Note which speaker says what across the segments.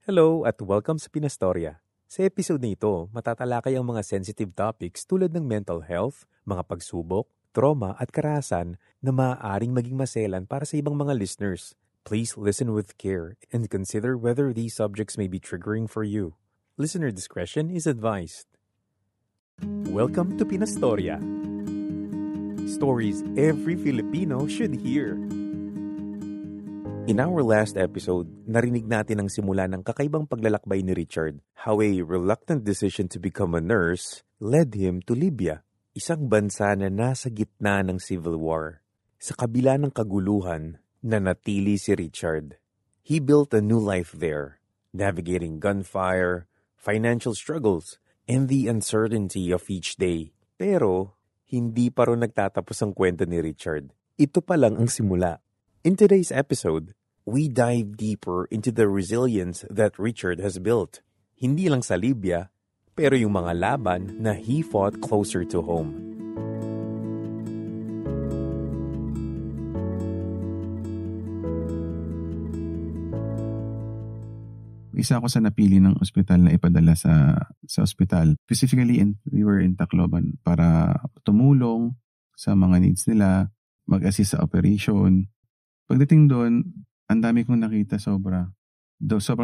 Speaker 1: Hello at welcome sa Pinastorya. Sa episode na ito, matatalakay ang mga sensitive topics tulad ng mental health, mga pagsubok, trauma at karahasan na maaaring maging maselan para sa ibang mga listeners. Please listen with care and consider whether these subjects may be triggering for you. Listener discretion is advised. Welcome to Pinastorya. Stories every Filipino should hear. In our last episode, narinig natin ang simula ng kakaibang paglalakbay ni Richard, how a reluctant decision to become a nurse led him to Libya, isang bansa na nasa gitna ng civil war. Sa kabila ng kaguluhan, nanatili si Richard. He built a new life there, navigating gunfire, financial struggles, and the uncertainty of each day. Pero, hindi pa rin nagtatapos ang kwento ni Richard. Ito pa lang ang simula. In today's episode, we dive deeper into the resilience that Richard has built. Hindi lang sa Libya, pero yung mga laban na he fought closer to home.
Speaker 2: Isa ako sa napili ng ospital na ipadala sa ospital. Specifically, we were in Tacloban para tumulong sa mga needs nila, mag-assist sa operation. Pagdating doon, ang dami kong nakita sobrang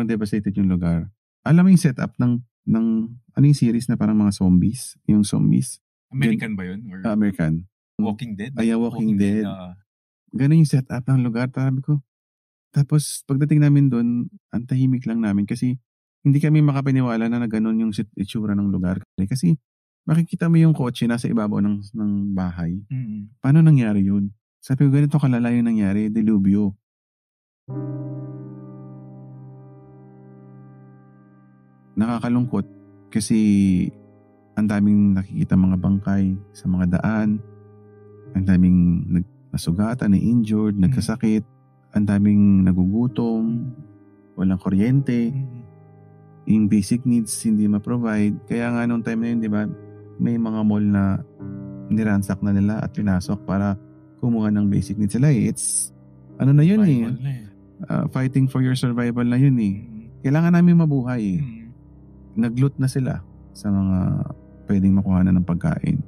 Speaker 2: devastated yung lugar. Alam mo yung setup ng ano yung series na parang mga zombies? Yung zombies.
Speaker 3: American ba yun? Or
Speaker 2: American.
Speaker 3: Walking Dead?
Speaker 2: Ay, Walking Dead. Ganun yung setup ng lugar. Sabi ko. Tapos pagdating namin doon, ang tahimik lang namin kasi hindi kami makapaniwala na ganun yung itsura ng lugar. Kasi makikita mo yung kotse nasa ibabaw ng bahay.
Speaker 3: Mm-hmm.
Speaker 2: Paano nangyari yun? Sabi ko, ganito kalala yung nangyari, delubyo. Nakakalungkot kasi ang daming nakikita mga bangkay sa mga daan, ang daming nasugatan, na-injured, nagkasakit, ang daming nagugutom, walang kuryente, yung basic needs hindi ma-provide. Kaya nga nung time na yun, di ba, may mga mall na niransak na nila at pinasok para kumuha ng basic needs sila. It's, ano na yun fighting for your survival na yun Kailangan namin mabuhay Nag-loot na sila sa mga pwedeng makuha na ng pagkain.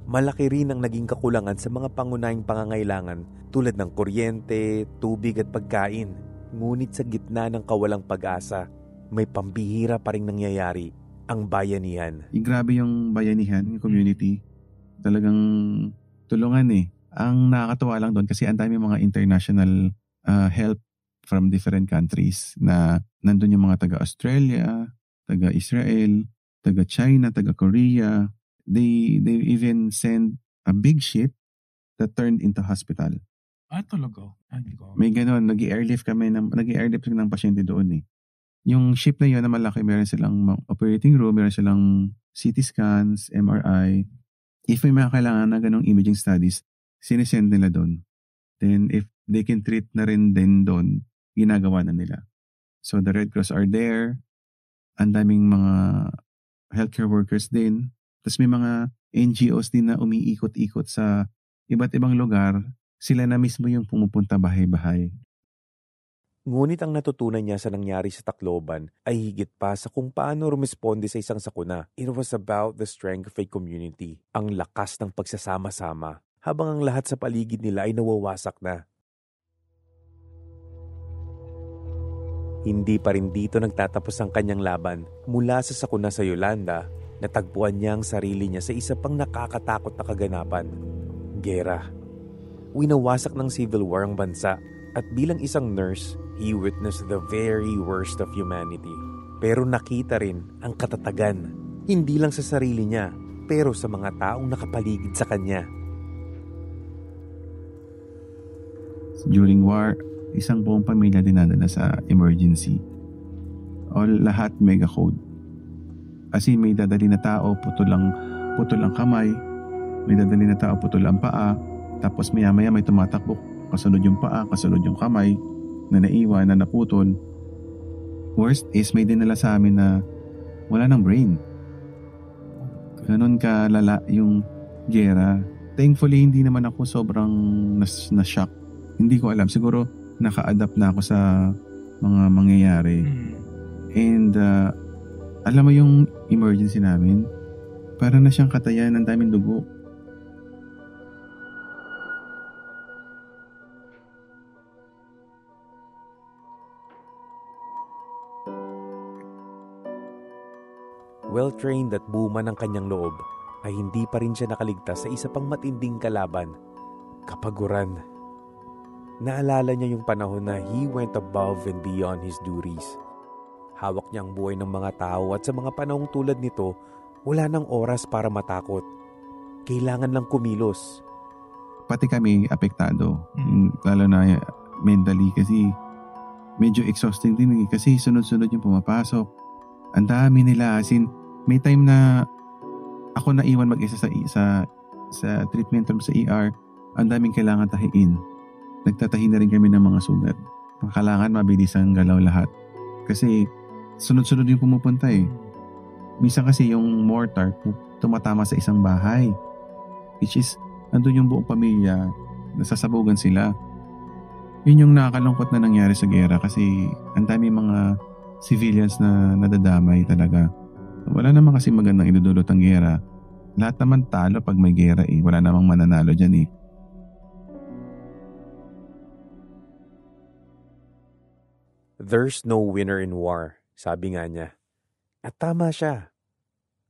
Speaker 1: Malaki rin ang naging kakulangan sa mga pangunahing pangangailangan tulad ng kuryente, tubig at pagkain. Ngunit sa gitna ng kawalang pag-asa, may pambihira pa ring nangyayari, ang bayanihan.
Speaker 2: Grabe yung bayanihan, yung community. Talagang tulungan Ang nakakatuwa lang doon kasi ang dami mga international help from different countries na nandun yung mga taga-Australia, taga-Israel, taga-China, taga-Korea. They even send a big ship that turned into hospital.
Speaker 3: Talaga?
Speaker 2: May ganon, nag-airlift ng pasyente doon Yung ship na yun na malaki, meron silang operating room, meron silang CT scans, MRI. If may mga kailangan na ganong imaging studies, sinesend nila doon. Then if they can treat na rin din doon, ginagawa na nila. So the Red Cross are there. Ang daming mga healthcare workers din. Tapos may mga NGOs din na umiikot-ikot sa iba't ibang lugar. Sila na mismo yung pumupunta bahay-bahay.
Speaker 1: Ngunit ang natutunan niya sa nangyari sa Tacloban ay higit pa sa kung paano rumisponde sa isang sakuna. It was about the strength of a community, ang lakas ng pagsasama-sama, habang ang lahat sa paligid nila ay nawawasak na. Hindi pa rin dito nagtatapos ang kanyang laban. Mula sa sakuna sa Yolanda, natagpuan niya ang sarili niya sa isa pang nakakatakot na kaganapan. Gera. Winawasak ng civil war ang bansa at bilang isang nurse, he witnessed the very worst of humanity. Pero nakita rin ang katatagan, hindi lang sa sarili niya, pero sa mga taong nakapaligid sa kanya.
Speaker 2: During war, isang buong pamilya dinadala sa emergency. Lahat mega code. As in, may dadali na tao, putol ang kamay, may dadali na tao, putol ang paa, tapos maya-maya may tumatakbo, kasunod yung paa, kasunod yung kamay, na naiwan, na naputol. Worst is, may dinala sa amin na wala ng brain. Ganon kalala yung gera. Thankfully, hindi naman ako sobrang na-shock. Hindi ko alam. Siguro, naka-adapt na ako sa mga mangyayari. And alam mo yung emergency namin, parang na siyang katayan, ang daming dugo.
Speaker 1: Well-trained at buuman ang kanyang loob, ay hindi pa rin siya nakaligtas sa isa pang matinding kalaban, kapaguran. Naalala niya yung panahon na he went above and beyond his duties. Hawak niya ang buhay ng mga tao at sa mga panahong tulad nito, wala nang oras para matakot. Kailangan lang kumilos.
Speaker 2: Pati kami apektado, lalo na mentally kasi medyo exhausting din kasi sunod-sunod yung pumapasok. Ang dami nila, as in, may time na ako naiwan mag-isa sa treatment room sa ER, ang daming kailangan tahiin. Nagtatahi na rin kami ng mga sugat. Kailangan mabilis ang galaw lahat. Kasi sunod-sunod yung pumupunta eh. Minsan kasi yung mortar tumatama sa isang bahay. Which is, nandun yung buong pamilya, nasasabugan sila. Yun yung nakakalungkot na nangyari sa gera kasi ang dami mga civilians na nadadamay talaga. Wala naman kasi magandang idudulot ang gera. Lahat naman talo pag may gera eh. Wala namang mananalo dyan eh.
Speaker 1: There's no winner in war, sabi nga niya. At tama siya.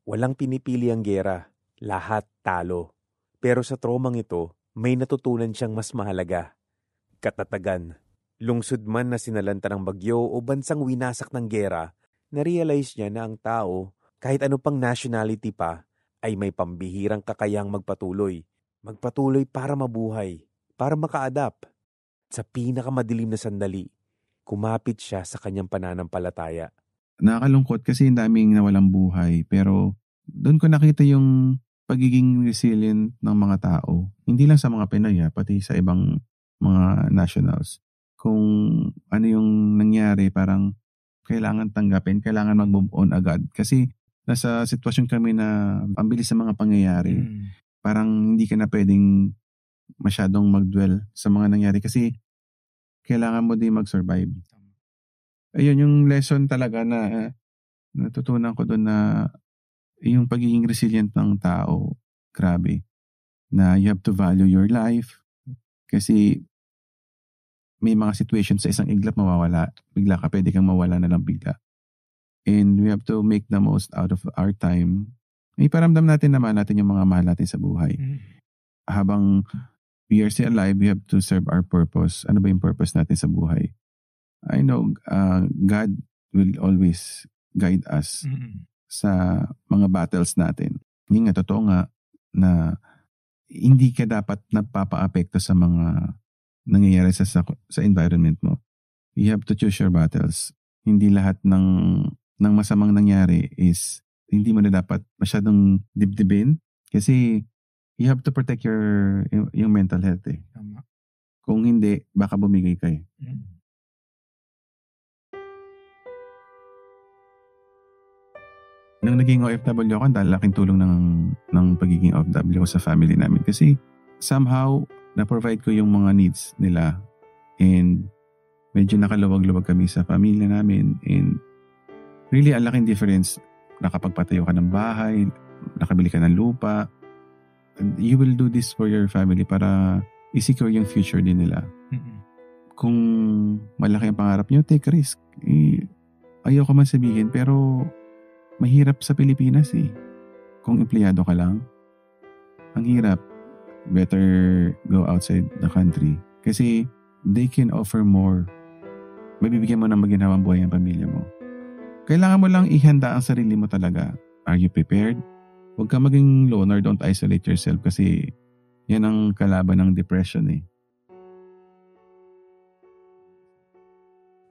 Speaker 1: Walang pinipili ang gera. Lahat talo. Pero sa tromang ito, may natutunan siyang mas mahalaga. Katatagan. Lungsod man na sinalanta ng bagyo o bansang winasak ng gera, na-realize niya na ang tao, kahit ano pang nationality pa, ay may pambihirang kakayang magpatuloy. Magpatuloy para mabuhay, para maka-adapt. Sa pinakamadilim na sandali, kumapit siya sa kanyang pananampalataya.
Speaker 2: Nakakalungkot kasi daming nawalang buhay, pero doon ko nakita yung pagiging resilient ng mga tao. Hindi lang sa mga Pinoy, pati sa ibang mga nationals. Kung ano yung nangyari, parang kailangan tanggapin, kailangan mag-move on agad. Kasi nasa sitwasyon kami na ang bilis sa mga pangyayari. Parang hindi ka na pwedeng masyadong mag-dwell sa mga nangyari kasi kailangan mo din mag-survive. Ayun yung lesson talaga na natutunan ko doon na yung pagiging resilient ng tao, grabe. Na you have to value your life kasi may mga situations sa isang iglap mawawala. Bigla ka, pwede kang mawala na lang bigla. And we have to make the most out of our time. Iparamdam natin naman natin yung mga mahal natin sa buhay. Habang we are still alive, we have to serve our purpose. Ano ba yung purpose natin sa buhay? I know God will always guide us sa mga battles natin. Hindi nga, totoo nga na hindi ka dapat nagpapa-apekto sa mga nangyayari sa environment mo. You have to choose your battles. Hindi lahat ng masamang nangyari is hindi mo na dapat masyadong dibdibin kasi you have to protect yung mental health eh.
Speaker 3: Tama.
Speaker 2: Kung hindi, baka bumigay ka eh. Nang naging OFW ako, ang laking tulong ng pagiging OFW ko sa family namin kasi somehow na-provide ko yung mga needs nila and medyo nakaluwag-luwag kami sa pamilya namin and really ang laking difference. Nakapagpatayo ka ng bahay, nakabili ka ng lupa, and you will do this for your family para i-secure yung future din nila. Kung malaki ang pangarap nyo, take risk. Ayaw ko man sabihin pero mahirap sa Pilipinas eh. Kung empleyado ka lang, ang hirap. Better go outside the country. Kasi they can offer more. Mabibigyan mo ng maginhawang buhay ang pamilya mo. Kailangan mo lang ihanda ang sarili mo talaga. Are you prepared? Huwag ka maging loner. Don't isolate yourself kasi yan ang kalaban ng depression eh.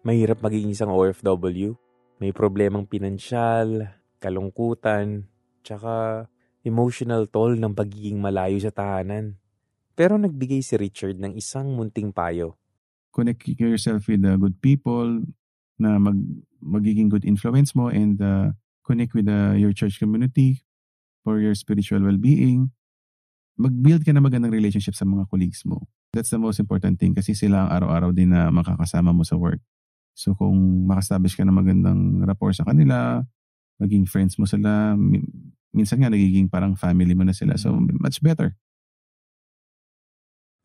Speaker 1: Mahirap maging isang OFW. May problemang pinansyal, kalungkutan, tsaka emotional toll ng pagiging malayo sa tahanan. Pero nagbigay si Richard ng isang munting payo.
Speaker 2: Connect yourself with good people na magiging good influence mo and connect with your church community for your spiritual well-being. Mag-build ka na magandang relationship sa mga colleagues mo. That's the most important thing kasi sila ang araw-araw din na makakasama mo sa work. So kung makastablish ka ng magandang rapport sa kanila, maging friends mo sila, minsan nga nagiging parang family mo na sila. So much better.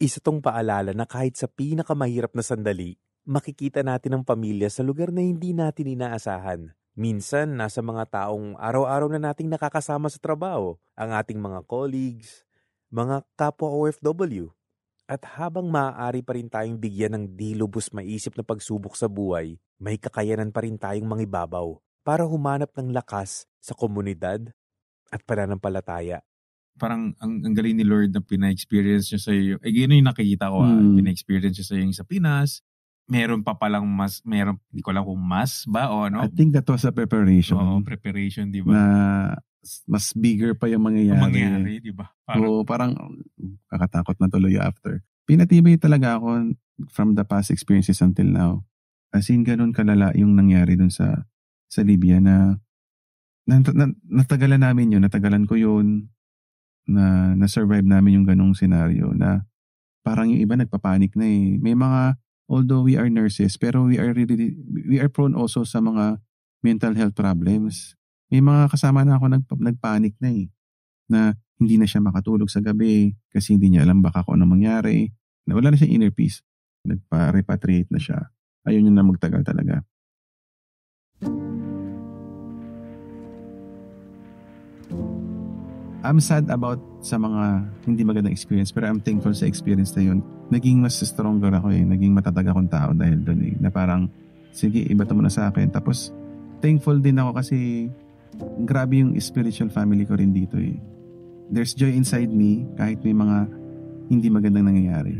Speaker 1: Isa tong paalala na kahit sa pinakamahirap na sandali, makikita natin ang pamilya sa lugar na hindi natin inaasahan. Minsan, nasa mga taong araw-araw na nating nakakasama sa trabaho, ang ating mga colleagues, mga kapwa OFW. At habang maaari pa rin tayong bigyan ng di lubos maisip na pagsubok sa buhay, may kakayanan pa rin tayong mangibabaw para humanap ng lakas sa komunidad at pananampalataya.
Speaker 3: Parang ang galing ni Lord na pina-experience niya sa iyo. Gano'n yung nakikita ko. Pina-experience niya sa iyo sa Pinas. Meron pa palang mas, hindi ko alam kung mas ba o ano.
Speaker 2: I think that was a preparation.
Speaker 3: Oo, preparation, di ba?
Speaker 2: Na mas bigger pa yung mangyayari.
Speaker 3: Di ba?
Speaker 2: Parang kakatakot na tuloy after. Pinatibay talaga ako from the past experiences until now. As in, ganun kalala yung nangyari dun sa Libya na natagalan namin yun, natagalan ko yun, na survive namin yung ganung scenario na parang yung iba nagpapanik na eh. May mga, although we are nurses, pero we are prone also sa mga mental health problems. May mga kasama na ako nagpanik na eh, na hindi na siya makatulog sa gabi kasi hindi niya alam baka kung anong mangyari. Na wala na siyang inner peace. Nagpa-repatriate na siya. Ayun yun na magtagal talaga. I'm sad about sa mga hindi magandang experience, pero I'm thankful sa experience na yun. Naging mas stronger ako eh. Naging matatag akong tao dahil doon eh. Na parang, sige, ibato mo na sa akin. Tapos, thankful din ako kasi grabe yung spiritual family ko rin dito eh. There's joy inside me kahit may mga hindi magandang nangyayari.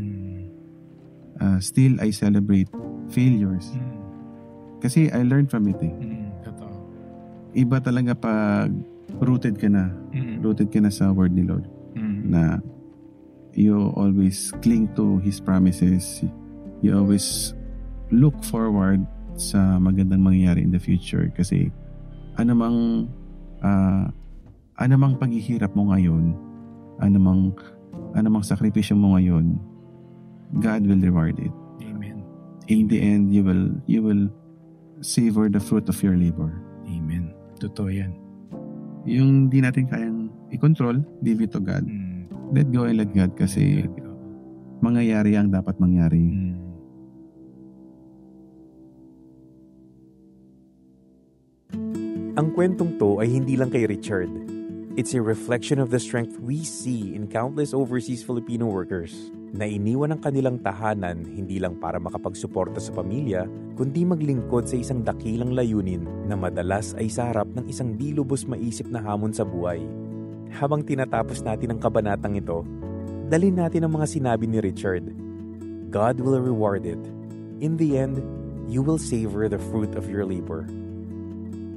Speaker 2: Still, I celebrate failures. Kasi I learned from it eh.
Speaker 3: Totoo.
Speaker 2: Iba talaga pag rooted ka na sa word ni Lord. Na you always cling to His promises. You always look forward sa magandang mangyayari in the future. Kasi anumang paghihirap mo ngayon, anumang sakripisyo mo ngayon, God will reward it.
Speaker 3: Amen.
Speaker 2: In the end, you will savor the fruit of your labor.
Speaker 3: Amen. Totoo yan.
Speaker 2: Yung di natin kayang i-control, leave it to God. Let go and let God kasi mangyayari ang dapat mangyari.
Speaker 1: Ang kwentong to ay hindi lang kay Richard. It's a reflection of the strength we see in countless overseas Filipino workers na iniwan ang kanilang tahanan hindi lang para makapagsuporta sa pamilya, kundi maglingkod sa isang dakilang layunin na madalas ay sa harap ng isang di lubos maisip na hamon sa buhay. Habang tinatapos natin ang kabanatang ito, dalhin natin ang mga sinabi ni Richard. God will reward it. In the end, you will savor the fruit of your labor.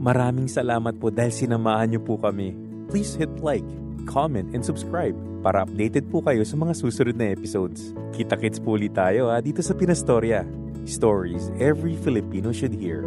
Speaker 1: Maraming salamat po dahil sinamahan niyo po kami. Please hit like, comment, and subscribe para updated po kayo sa mga susunod na episodes. Kita-kits po ulit tayo dito sa Pinastorya. Stories every Filipino should hear.